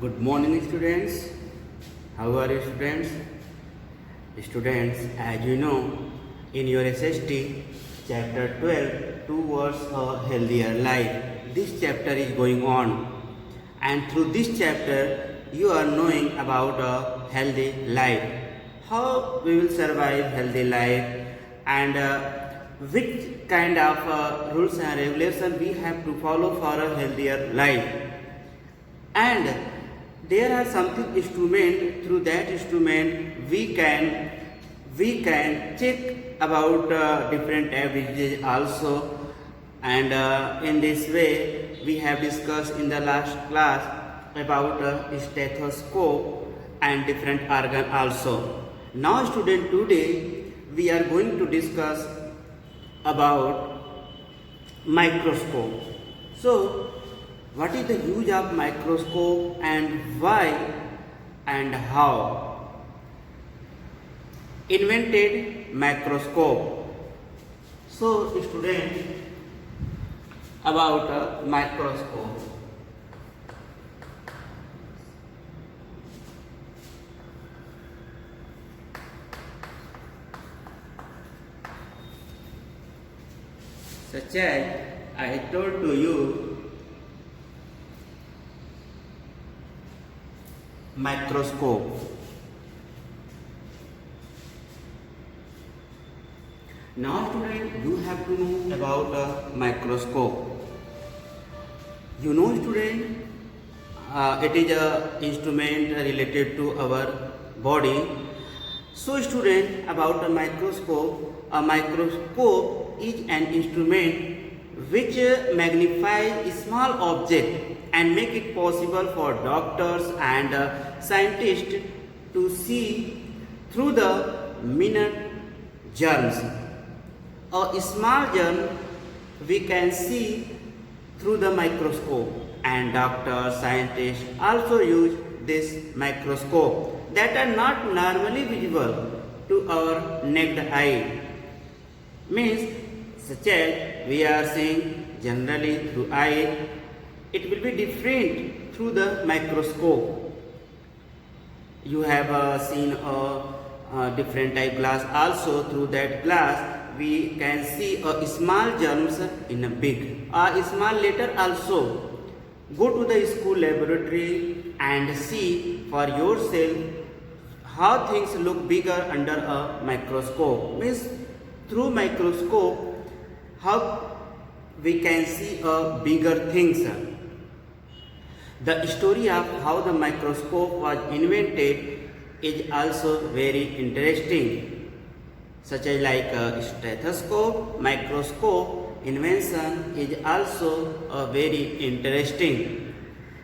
Good morning, students. How are you, students? Students, as you know, in your SST, chapter 12, Towards a Healthier Life, this chapter is going on. And through this chapter, you are knowing about a healthy life, how we will survive healthy life, and which kind of rules and regulations we have to follow for a healthier life. And there are something instrument, through that instrument we can check about different averages also. And in this way we have discussed in the last class about stethoscope and different organ also. Now student, today we are going to discuss about microscope. So what is the use of microscope and why and how? Invented microscope. So student, about a microscope. Such as I told to you, microscope. Now student, you have to know about a microscope. You know student, it is a instrument related to our body. So student, about a microscope is an instrument which magnifies a small object and make it possible for doctors and scientists to see through the minute germs. A small germ we can see through the microscope, and doctors, scientists also use this microscope that are not normally visible to our naked eye. Means, such as we are seeing generally through eye, it will be different through the microscope. You have seen a different type glass also. Through that glass we can see a small germs in a big, a small letter also. Go to the school laboratory and see for yourself how things look bigger under a microscope. Means through microscope how we can see a bigger things. The story of how the microscope was invented is also very interesting, such as like a stethoscope. Microscope invention is also very interesting.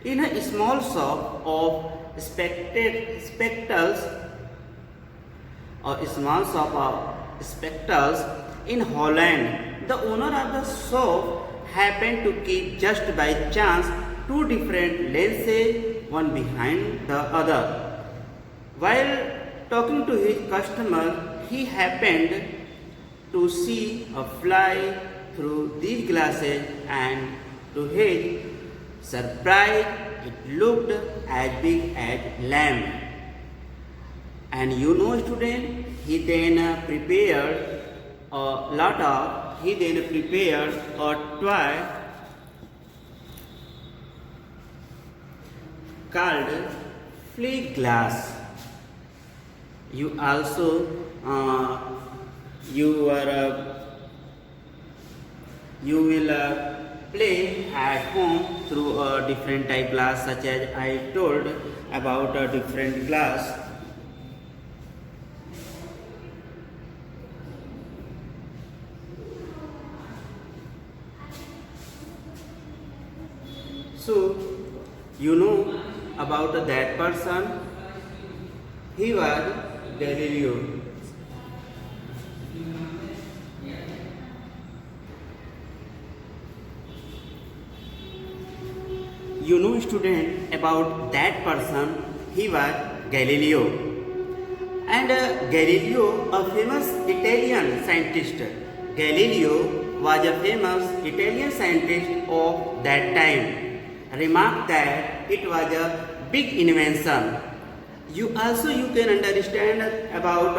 In a small shop of spectacles, a small shop of spectacles in Holland, the owner of the shop happened to keep just by chance two different lenses, one behind the other. While talking to his customer, he happened to see a fly through these glasses, and to his surprise it looked as big as lamb. And you know student, he then prepared a toy called flea glass. You also you will play at home through a different type glass, such as I told about a different glass. So you know about that person, he was Galileo. You know student, about that person, he was Galileo. And Galileo, a famous Italian scientist. Galileo was a famous Italian scientist of that time. Remarked that it was a big invention. You can understand about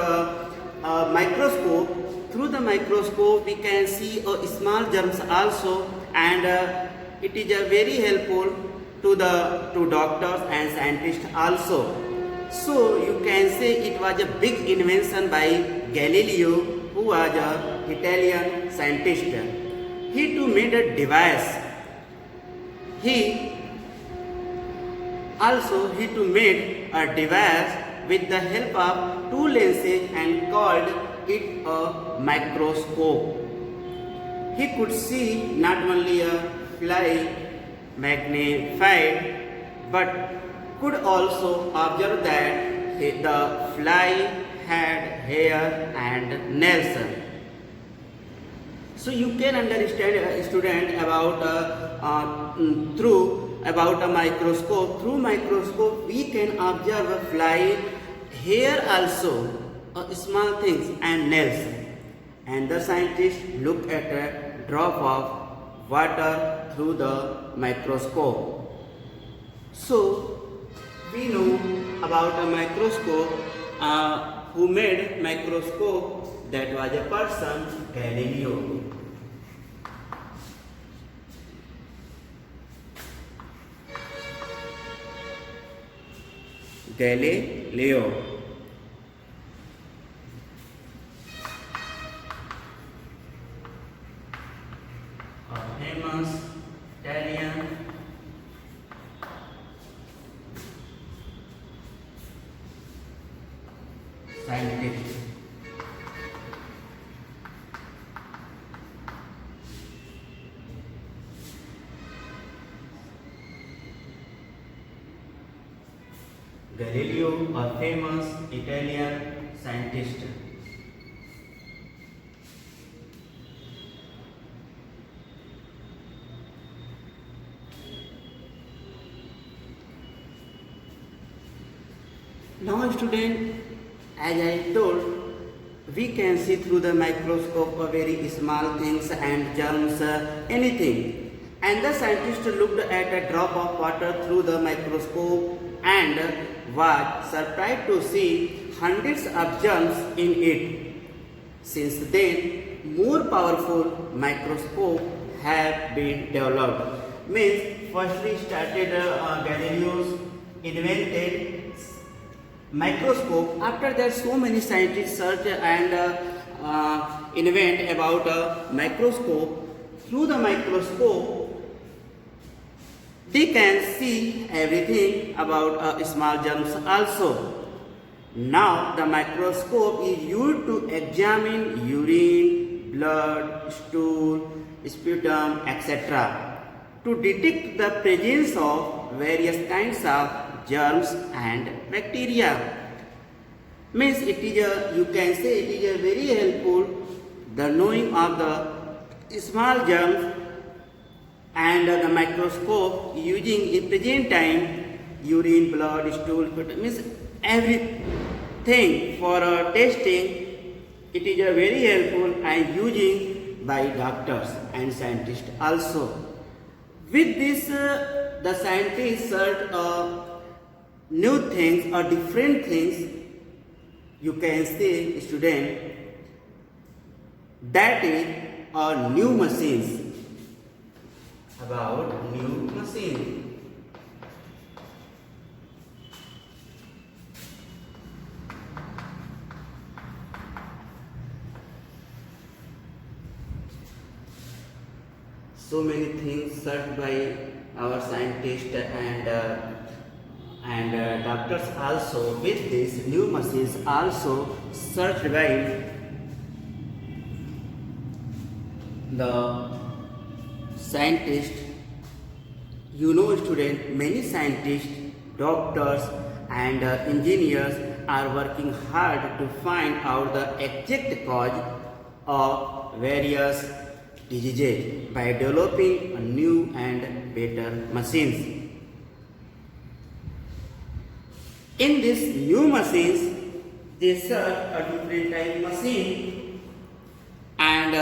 a microscope. Through the microscope we can see small germs also, and it is very helpful to doctors and scientists also. So you can say it was a big invention by Galileo, who was an Italian scientist. He too made a device. He he too made a device with the help of two lenses and called it a microscope. He could see not only a fly magnified, but could also observe that the fly had hair and nails. So you can understand a student about about a microscope. Through microscope we can observe a fly, hair also, small things and nails. And the scientists look at a drop of water through the microscope. So we know about a microscope. Who made microscope? That was a person, Galileo. Galileo. A famous Italian scientist. Galileo, a famous Italian scientist. Now student, as I told, we can see through the microscope a very small things and germs, anything. And the scientist looked at a drop of water through the microscope and was surprised to see hundreds of germs in it. Since then, more powerful microscopes have been developed. Means firstly started Galileo's invented microscope. After that, so many scientists search and invent about a microscope. Through the microscope, they can see everything about small germs also. Now the microscope is used to examine urine, blood, stool, sputum, etc. to detect the presence of various kinds of germs and bacteria. Means it is you can say it is a very helpful the knowing of the small germs, and the microscope using in present time urine, blood, stool, means everything for testing. It is a very helpful and using by doctors and scientists also. With this, the scientists search new things or different things. You can say, student, that is new machines. About new machine. So many things searched by our scientists and doctors also. With these new machines also searched by the scientists. You know student, many scientists, doctors and engineers are working hard to find out the exact cause of various diseases by developing new and better machines. In these new machines, they search a different type machine, and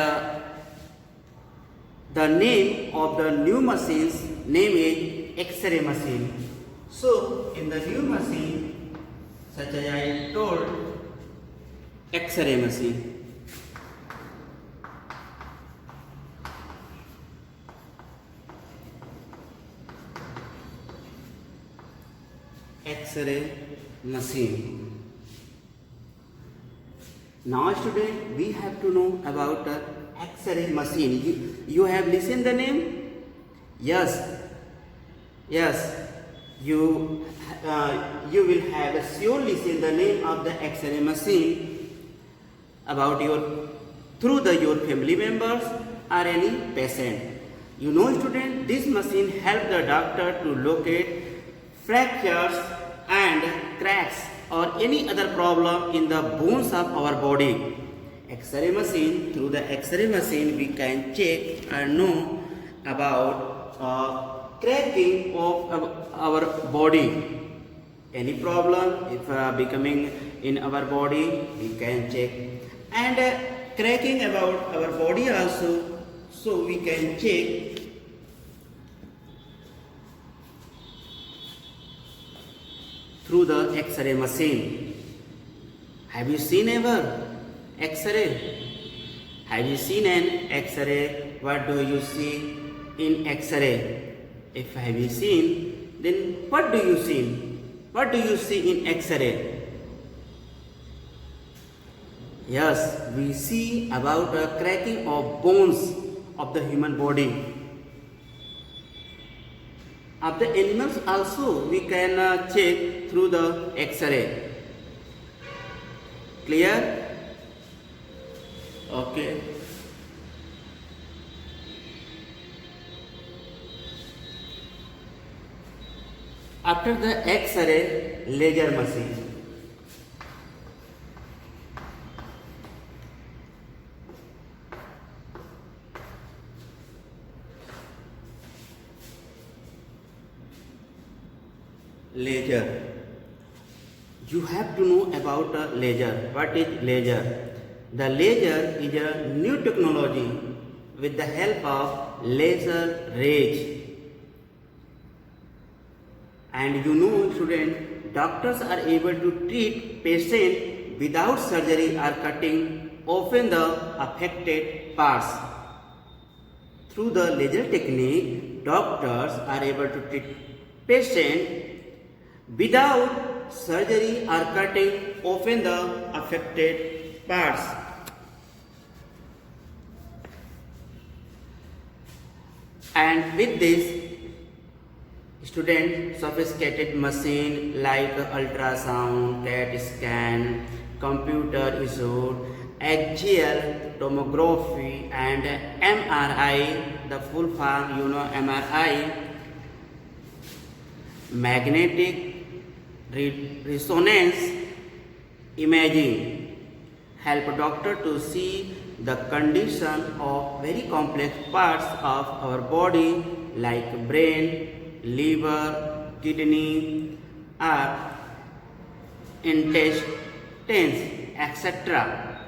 the name of the new machine's name is X-ray machine. So in the new machine, such as I told, X-ray machine. X-ray machine. Now student, we have to know about the X-ray machine. You have listened the name? Yes. You will have surely listen the name of the X-ray machine about your family members or any patient. You know student, this machine help the doctor to locate fractures and cracks or any other problem in the bones of our body. X-ray machine, through the X-ray machine we can check and know about cracking of our body. Any problem if becoming in our body, we can check. And cracking about our body also, so we can check. Through the X-ray machine. Have you seen ever X-ray? Have you seen an X-ray? What do you see in X-ray? If have you seen, then what do you see? What do you see in X-ray? Yes, we see about the cracking of bones of the human body. Of the animals also we can check through the X-ray. Clear? Okay. After the X-ray, laser machine. Laser. You have to know about a laser. What is laser? The laser is a new technology with the help of laser rays. And you know student, doctors are able to treat patient without surgery or cutting often the affected parts. Through the laser technique, doctors are able to treat patient without surgery or cutting often the affected parts. And with this, student, sophisticated machine like ultrasound, CAT scan, computer issued, axial tomography and MRI, the full form you know MRI, magnetic resonance imaging help a doctor to see the condition of very complex parts of our body like brain, liver, kidney, or intestines, etc.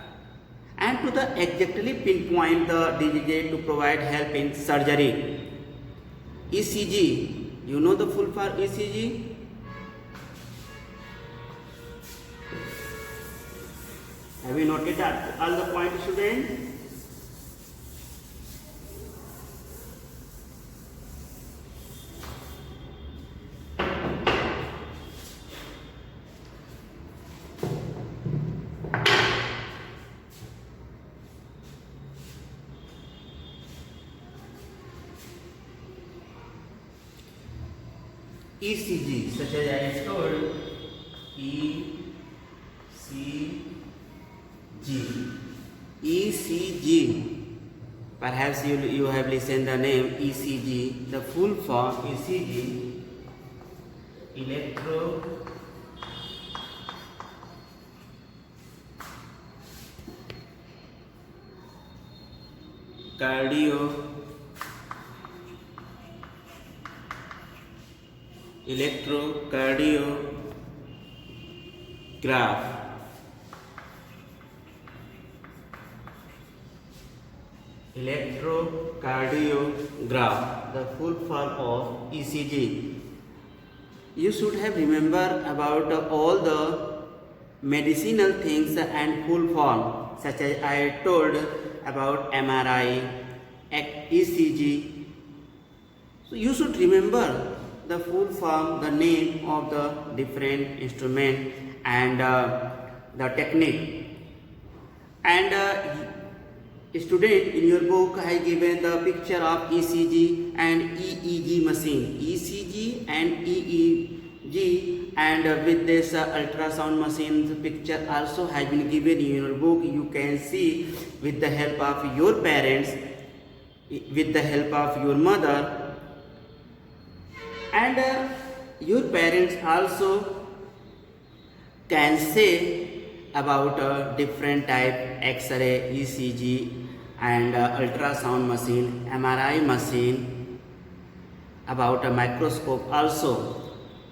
And to the exactly pinpoint the disease to provide help in surgery. ECG, you know the full form ECG? Have you noted that all the points, student? ECG, such as I told, ECG. Perhaps you have listened the name ECG. The full form ECG, electrocardiograph. Electrocardiograph, the full form of ECG. You should have remember about all the medicinal things and full form, such as I told about MRI, ECG. So you should remember the full form, the name of the different instrument and the technique. And student, in your book I given the picture of ECG and EEG machine. ECG and EEG, and with this ultrasound machine picture also has been given in your book. You can see with the help of your parents, with the help of your mother, and your parents also can say about different type X-ray, ECG and ultrasound machine, MRI machine, about a microscope also.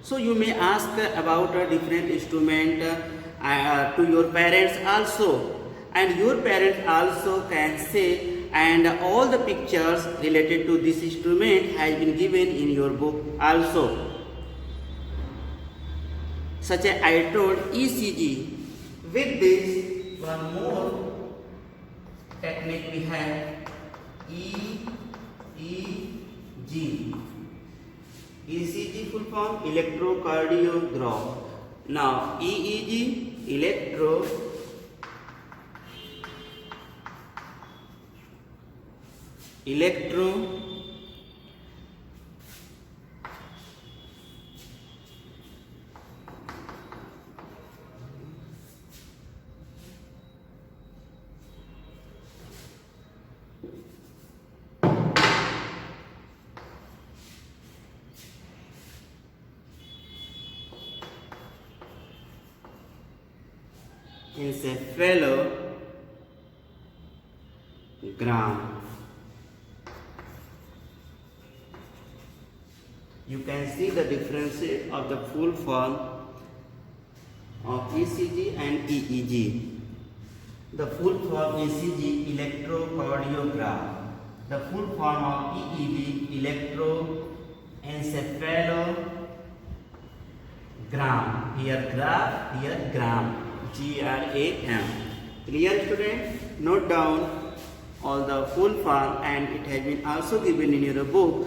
So you may ask about a different instrument to your parents also, and your parents also can say, and all the pictures related to this instrument has been given in your book also. Such as I told ECG. With this, one more technique we have, EEG. ECG full form electrocardiogram. Now EEG, electro encephalogram. You can see the difference of the full form of ECG and EEG. The full form ECG, electrocardiogram. The full form of EEG, electroencephalogram. Here graph, here gram. GRAM. Clear, student? Note down all the full form, and it has been also given in your book.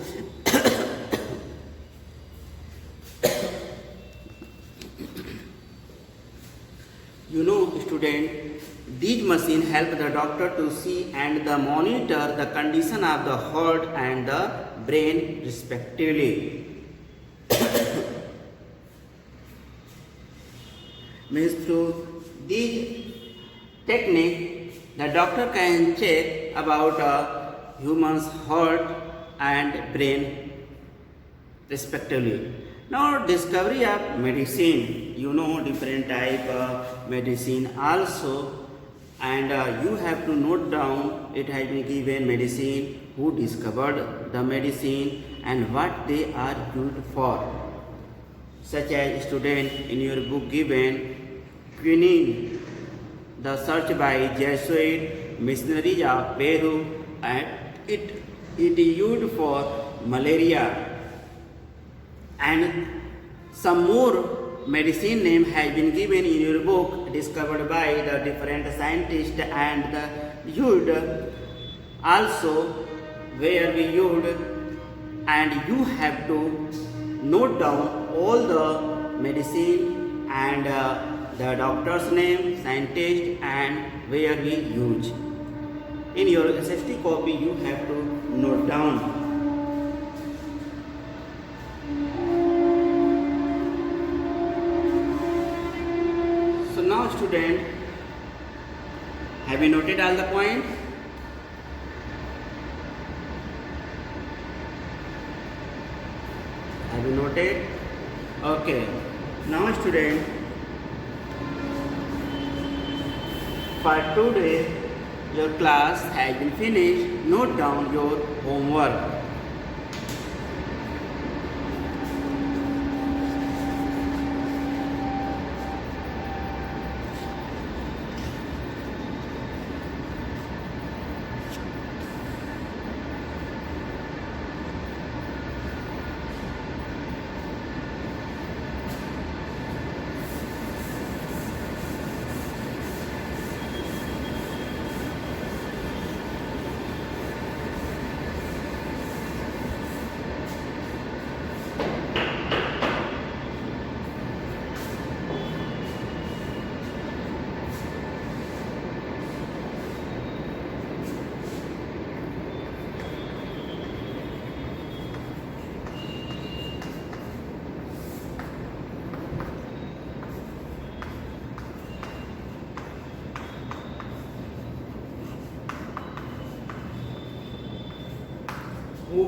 You know, student, these machines help the doctor to see and the monitor the condition of the heart and the brain respectively. Means through these technique, the doctor can check about a human's heart and brain respectively. Now discovery of medicine, you know different type of medicine also, and you have to note down it has been given medicine, who discovered the medicine and what they are used for. Such as student in your book given quinine, the search by Jesuit missionaries of Peru, and it used for malaria. And some more medicine name has been given in your book, discovered by the different scientists, and the used also where we used, and you have to note down all the medicine and the doctor's name, scientist, and where we use. In your SST copy you have to note down. So now student, have you noted all the points? Have you noted? Okay. Now student, for today your class has been finished. Note down your homework.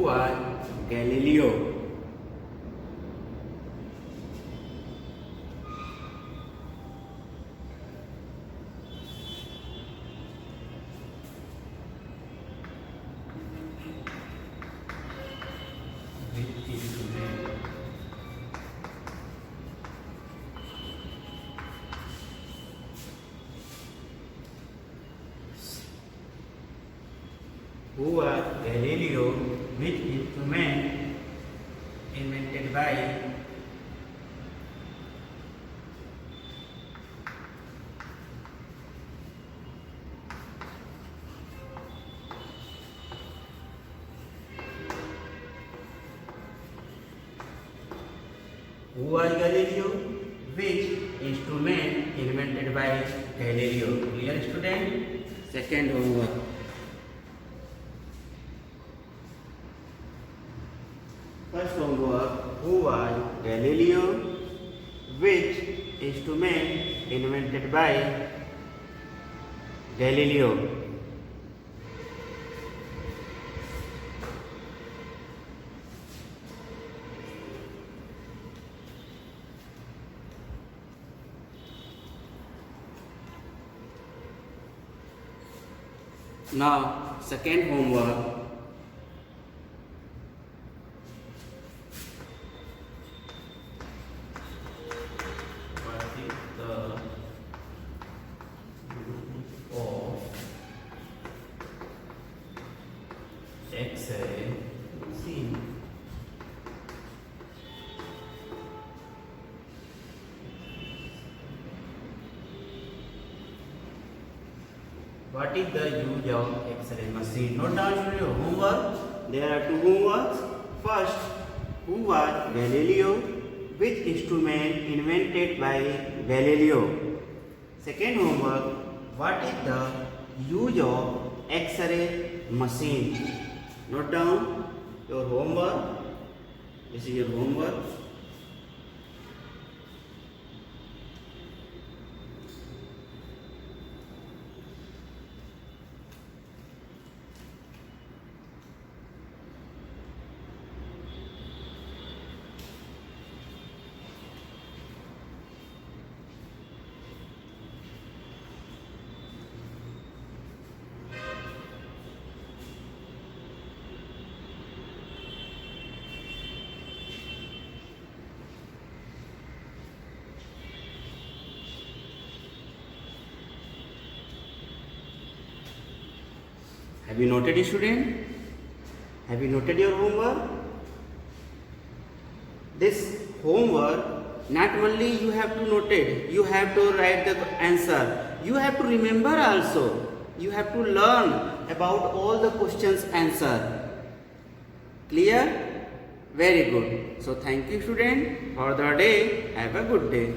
Who was Galileo? Who was Galileo? Which instrument invented by Who was Galileo? Which instrument invented by Galileo? Clear, student? Second homework. First homework. Who was Galileo? Which instrument invented by Galileo? Now, second homework. What is the use of X-ray machine? What is the use of X-ray machine? Note down your homework. There are two homeworks. First, who was Galileo? Which instrument invented by Galileo? Second homework, what is the use of X-ray machine? Note down your homework. This is your homework. Have you noted it, student? Have you noted your homework? This homework, not only you have to note it, you have to write the answer. You have to remember also. You have to learn about all the questions answer. Clear? Very good. So thank you, student, for the day. Have a good day.